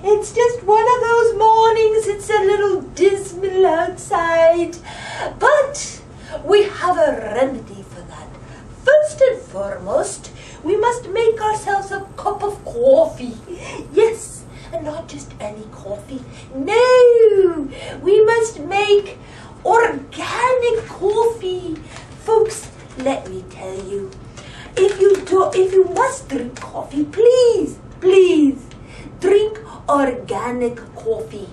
It's just one of those mornings. It's a little dismal outside. But we have a remedy for that. First and foremost, we must make ourselves a cup of coffee. Yes, and not just any coffee. No, we must make organic coffee. Folks, let me tell you, if you must drink coffee, please drink organic coffee.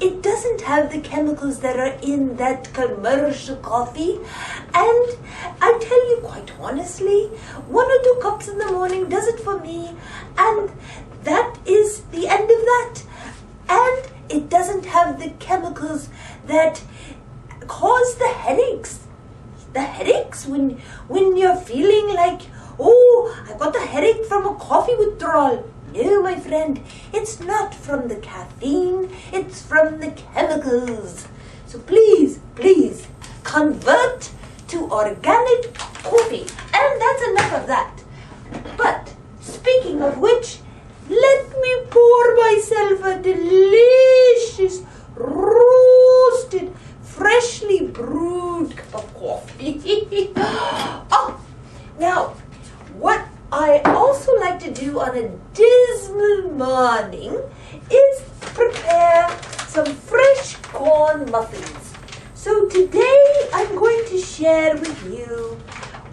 It doesn't have the chemicals that are in that commercial coffee. And I tell you quite honestly, 1 or 2 cups in the morning does it for me. And that is the end of that. And it doesn't have the chemicals that cause the headaches. The headaches when you're feeling like, oh, I got a headache from a coffee withdrawal. No, my friend, it's not from the caffeine, it's from the chemicals. So please convert to organic coffee. And that's enough of that. But speaking of which, let me pour myself a delicious, roasted, freshly brewed cup of coffee. Oh, now, what I also like to do on a dismal morning is prepare some fresh corn muffins. So today I'm going to share with you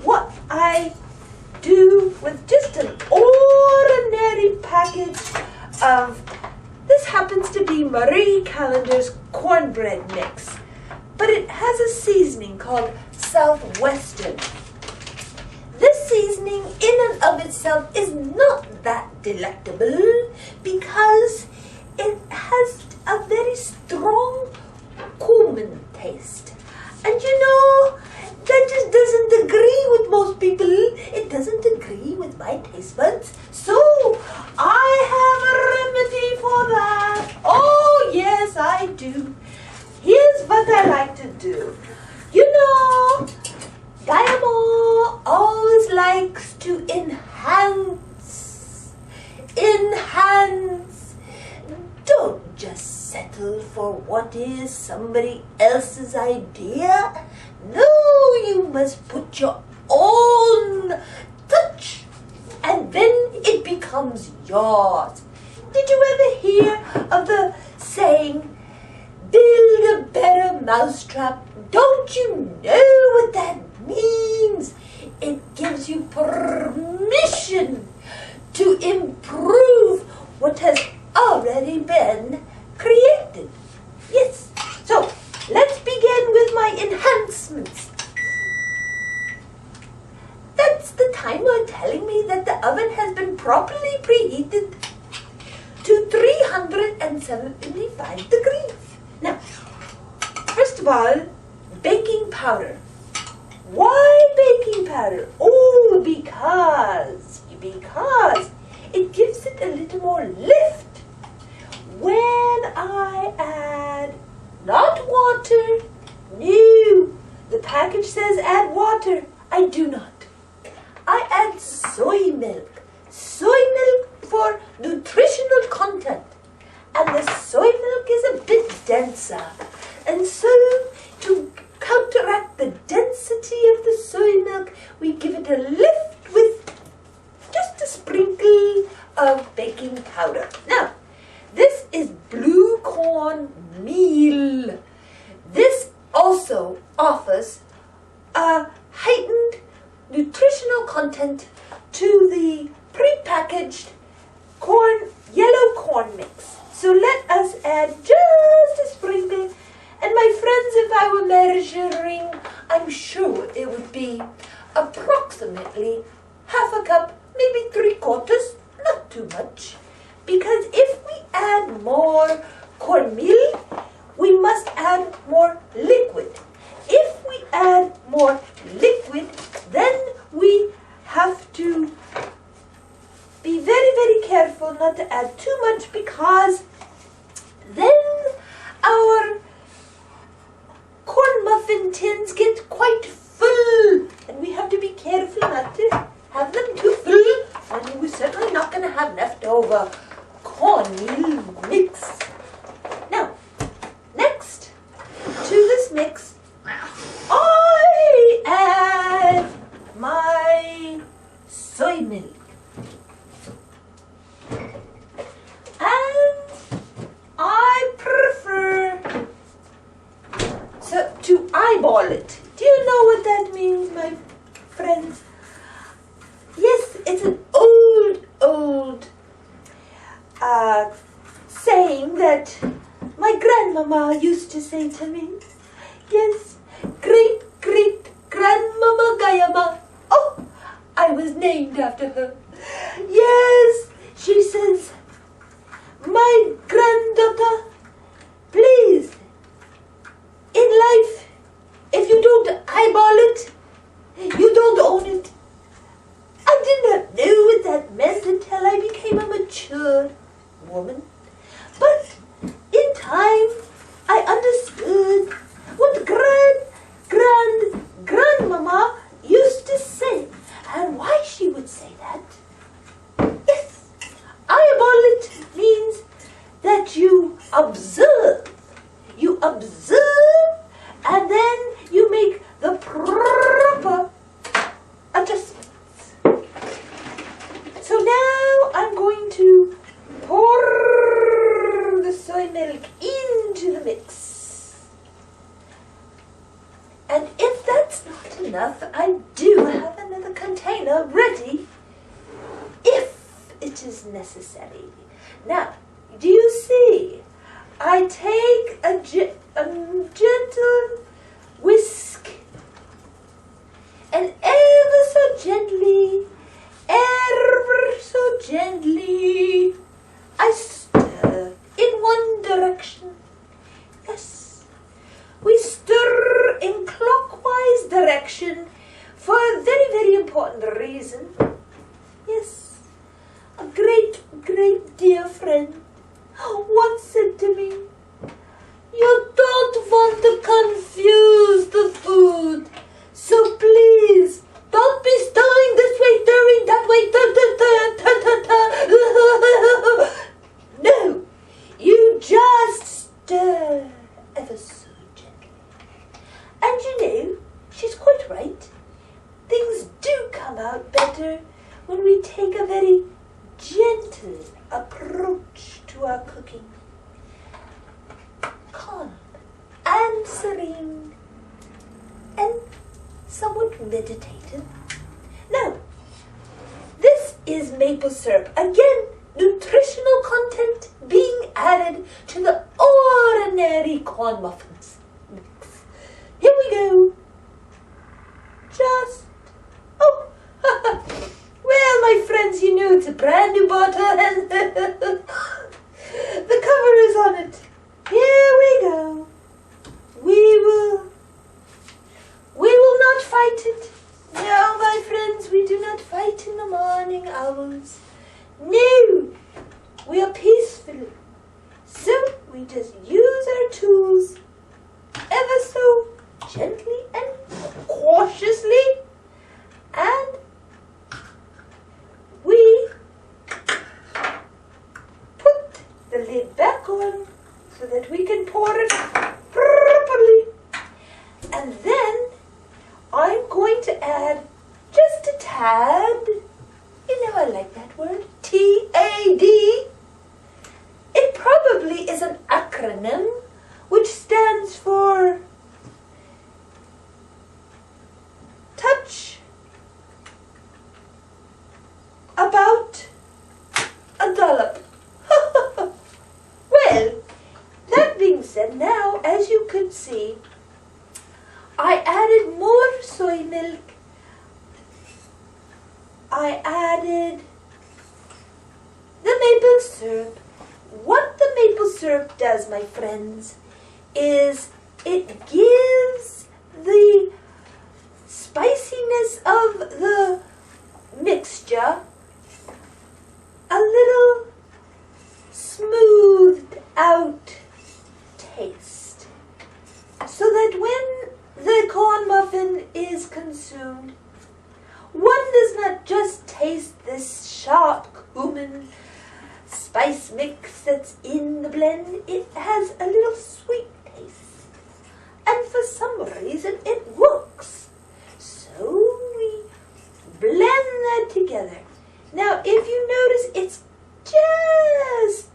what I do with just an ordinary package of, this happens to be Marie Callender's cornbread mix, but it has a seasoning called Southwestern. This seasoning in and of itself is not that delectable because it has a very strong cumin taste. And you know, that just doesn't agree with most people. It doesn't agree with my taste buds. So I have a remedy for that. Oh yes, I do. Here's what I like to do. You know, Gaia always likes to enhance. Don't just settle for what is somebody else's idea. No, you must put your own touch, and then it becomes yours. Did you ever hear of the saying, build a better mousetrap? Don't you know what that means? It gives you permission to improve what has already been created. Yes. So let's begin with my enhancements. That's the timer telling me that the oven has been properly preheated to 375 degrees. Now, first of all, baking powder. Why baking powder? Oh, because it gives it a little more lift. When I add not water, no, the package says add water. I do not. I add soy milk. Soy milk for nutritional content. And the soy milk is a bit denser. And so, to counteract the density of the soy milk, we give it a lift with just a sprinkle of baking powder. Now, this is blue corn meal. This also offers a heightened nutritional content to the pre-packaged yellow corn mix. So let us add just a sprinkle. And my friends, if I were measuring, I'm sure it would be approximately half a cup, maybe 3/4, not too much. Because if we add more cornmeal, we must add more liquid. If we add more liquid, then we have to be very, very careful not to add too much, because then our corn muffin tins get quite full, and we have to be careful not to eyeball it. Do you know what that means, my friends? Yes, it's an old saying that my grandmama used to say to me. Yes, great grandmama Gaia. Oh, I was named after her. Yes, she says, my granddaughter, please, in life, if you don't eyeball it, you don't own it. I did not know what that meant until I became a mature woman. But in time, I understood what grandmama used to say and why she would say that. Yes, eyeball it means that you observe. You observe and then you make the proper adjustments. So now I'm going to pour the soy milk into the mix. And if that's not enough, I do have another container ready if it is necessary. Now, do you see? I take a gentle whisk and ever so gently, I stir in one direction. Yes, we stir in clockwise direction for a very, very important reason. Yes, a great dear friend once said to me, you don't want to confuse the food, so please don't be stirring this way, stirring that way, No, you just stir ever so gently. And you know, she's quite right. Things do come out better when we take a very gentle approach to our cooking. Calm and serene and somewhat meditative. Now, this is maple syrup. Again, nutritional content being added to the ordinary corn muffins mix. Here we go. Well, my friends, you know it's a brand new bottle and the cover is on it. Here we go. We will not fight it. No, my friends, we do not fight in the morning hours. No, we are peaceful. So we just use our tools ever so gently and cautiously, and we put the lid back on so that we can pour it properly. And then I'm going to add just a tad. You know I like that word, T-A-D. It probably is an acronym which stands for touch about a dollop. Well, that being said, now as you could see, I added more soy milk. I added the maple syrup. What the maple syrup does, my friends, is it gives the spiciness of the mixture a little smoothed out taste, so that when the corn muffin is consumed, one does not just taste this sharp cumin spice mix that's in the blend. It has a little sweet taste, and for some reason it works. So we blend that together. Now if you notice, it's just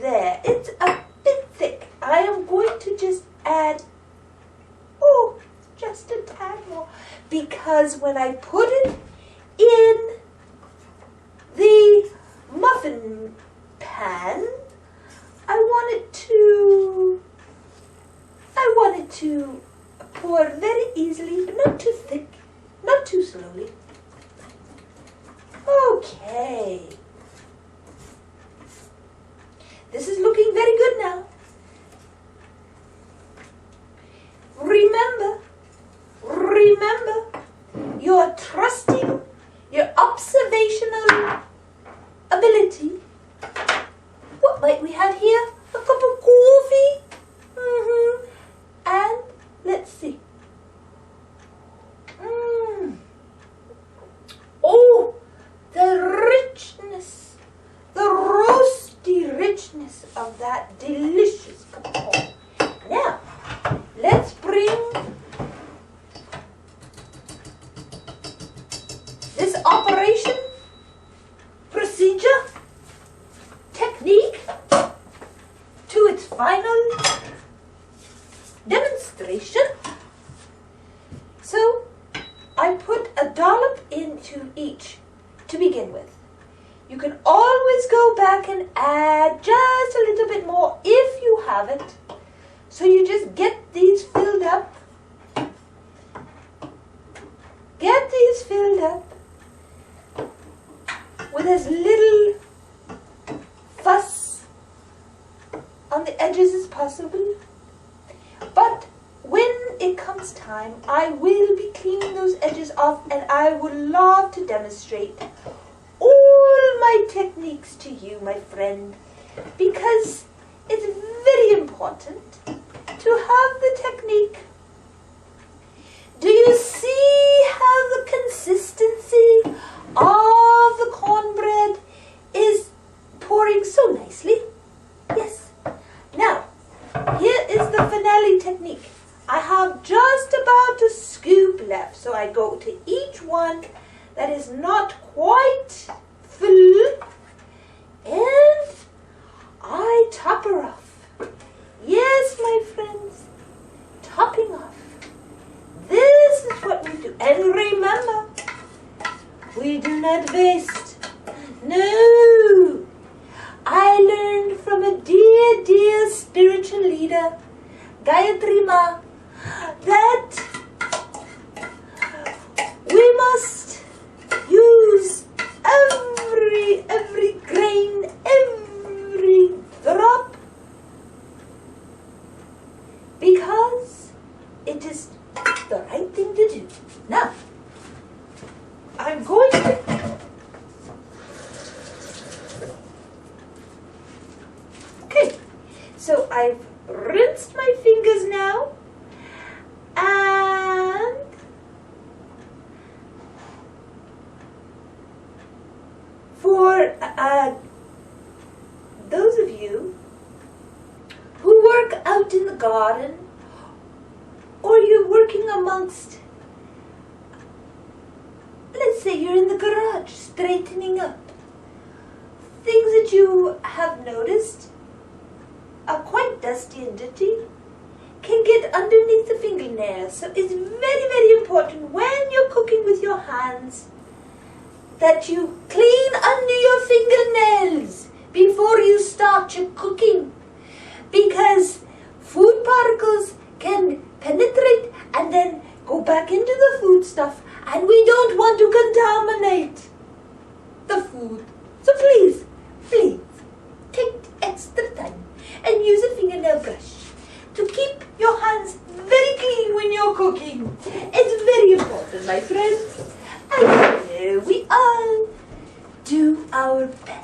there. It's a bit thick. I am going to just add because when I put it in the muffin pan, I want it to pour very easily, but not too thick, not too slowly. Okay. This is looking very good now. Remember, you're trusting your observational ability. What might we have here? A cup of coffee? And let's see. Oh, the richness, the roasty richness of that delicious cup of coffee. Now, let's bring this operation, procedure, technique to its final demonstration. So, I put a dollop into each to begin with. You can always go back and add just a little bit more if you have it. So you just get these filled up. Get these filled up with as little fuss on the edges as possible. But when it comes time, I will be cleaning those edges off, and I would love to demonstrate all my techniques to you, my friend, because it's very important to have the technique. Do you see how the consistency of the cornbread is pouring so nicely? Yes. Now, here is the finale technique. I have just about a scoop left, so I go to each one that is not quite full, and I top her off. Yes, my friends, topping off. This is what we do. And remember, we do not waste. No. I learned from a dear, dear spiritual leader, Gaia, that we must use every grain, every drop, because it is the right thing to do. Now, I'm going to... Okay, so I've rinsed my fingers now, and for those of you who work out in the garden, or you're working amongst, let's say you're in the garage straightening up, things that you have noticed are quite dusty and dirty can get underneath the fingernails. So it's very, very important when you're cooking with your hands that you clean under your fingernails before you start your cooking, because food particles can penetrate and then go back into the food stuff, and we don't want to contaminate the food. So please, take extra time and use a fingernail brush to keep your hands very clean when you're cooking. It's very important, my friends. And here we all do our best.